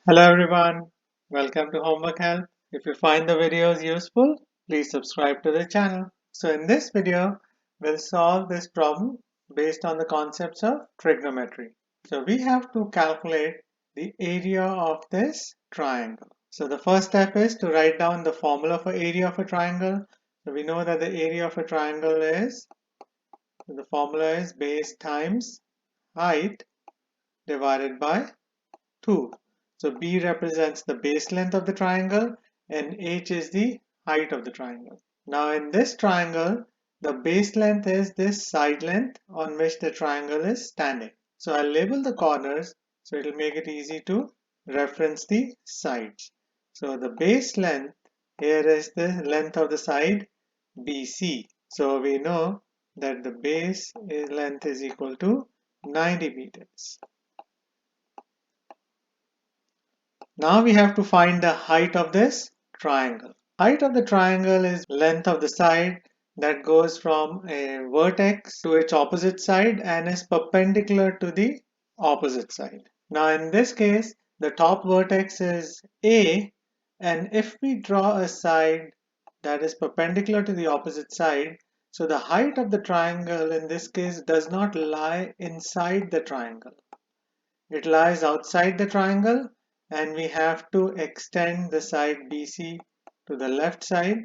Hello everyone, welcome to Homework Help. If you find the videos useful, please subscribe to the channel. So in this video, we'll solve this problem based on the concepts of trigonometry. So we have to calculate the area of this triangle. So the first step is to write down the formula for area of a triangle. So we know that the area of a triangle is, the formula is base times height divided by 2. So B represents the base length of the triangle and H is the height of the triangle. Now in this triangle, the base length is this side length on which the triangle is standing. So I'll label the corners so it'll make it easy to reference the sides. So the base length here is the length of the side BC. So we know that the base length is equal to 90 meters. Now we have to find the height of this triangle. Height of the triangle is length of the side that goes from a vertex to its opposite side and is perpendicular to the opposite side. Now in this case, the top vertex is A, and if we draw a side that is perpendicular to the opposite side, so the height of the triangle in this case does not lie inside the triangle. It lies outside the triangle, and we have to extend the side BC to the left side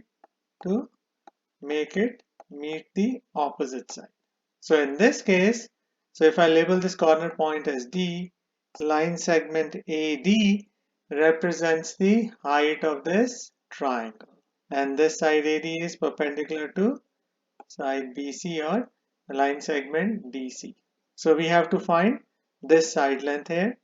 to make it meet the opposite side. So in this case, so if I label this corner point as D, line segment AD represents the height of this triangle. And this side AD is perpendicular to side BC or line segment DC. So we have to find this side length here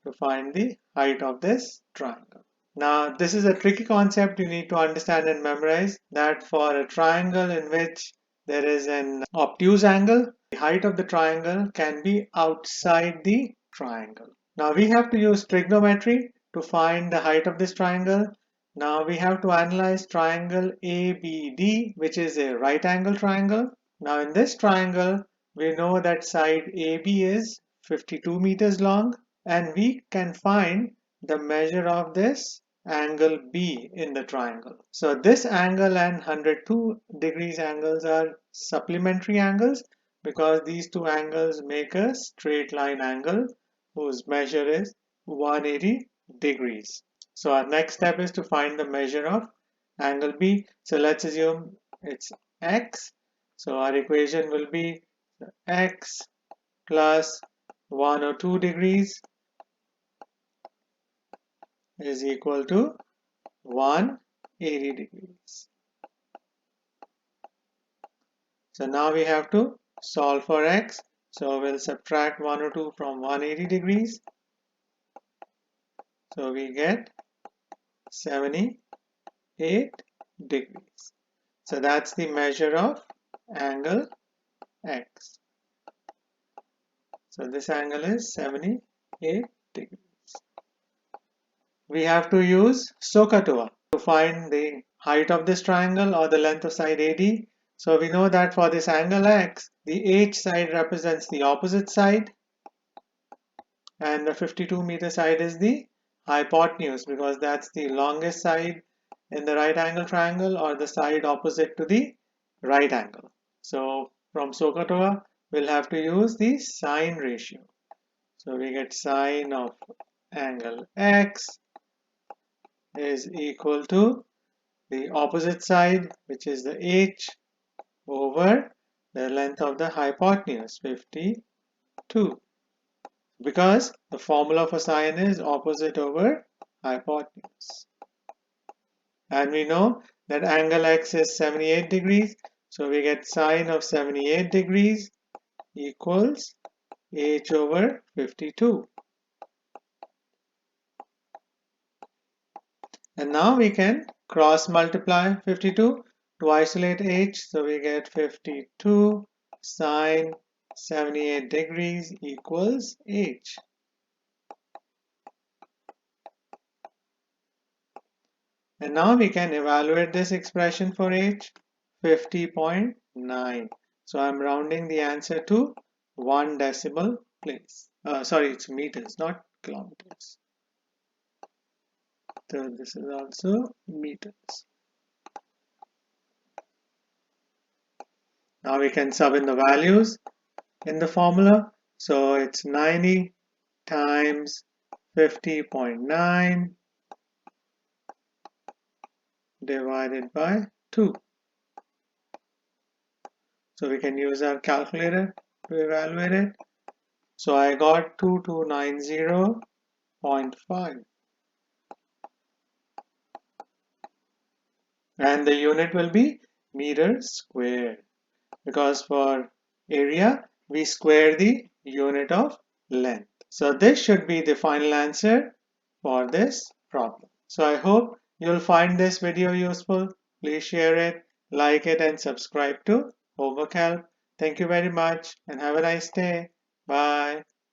to find the height of this triangle. Now, this is a tricky concept you need to understand and memorize, that for a triangle in which there is an obtuse angle, the height of the triangle can be outside the triangle. Now, we have to use trigonometry to find the height of this triangle. Now, we have to analyze triangle ABD, which is a right angle triangle. Now, in this triangle, we know that side AB is 52 meters long, and we can find the measure of this angle B in the triangle. So this angle and 102 degrees angles are supplementary angles because these two angles make a straight line angle whose measure is 180 degrees. So our next step is to find the measure of angle B. So let's assume it's x. So our equation will be x plus 102 degrees is equal to 180 degrees. So now we have to solve for x. So we'll subtract 102 from 180 degrees. So we get 78 degrees. So that's the measure of angle x. So this angle is 78 degrees. We have to use SOHCAHTOA to find the height of this triangle or the length of side AD. So we know that for this angle x, the H side represents the opposite side and the 52 meter side is the hypotenuse because that's the longest side in the right angle triangle or the side opposite to the right angle. So from SOHCAHTOA, we'll have to use the sine ratio. So we get sine of angle x is equal to the opposite side, which is the H, over the length of the hypotenuse, 52. Because the formula for sine is opposite over hypotenuse. And we know that angle x is 78 degrees. So we get sine of 78 degrees equals H over 52. And now we can cross multiply 52 to isolate H. So we get 52 sine 78 degrees equals H. And now we can evaluate this expression for H, 50.9. So I'm rounding the answer to 1 decimal place. Sorry, it's meters, not kilometers. So this is also meters. Now we can sub in the values in the formula. So it's 90 times 50.9 divided by 2. So we can use our calculator to evaluate it. So I got 2290.5. And the unit will be meters squared, because for area we square the unit of length. So this should be the final answer for this problem. So I hope you'll find this video useful. Please share it, like it, and subscribe to Homework Help. Thank you very much and have a nice day. Bye.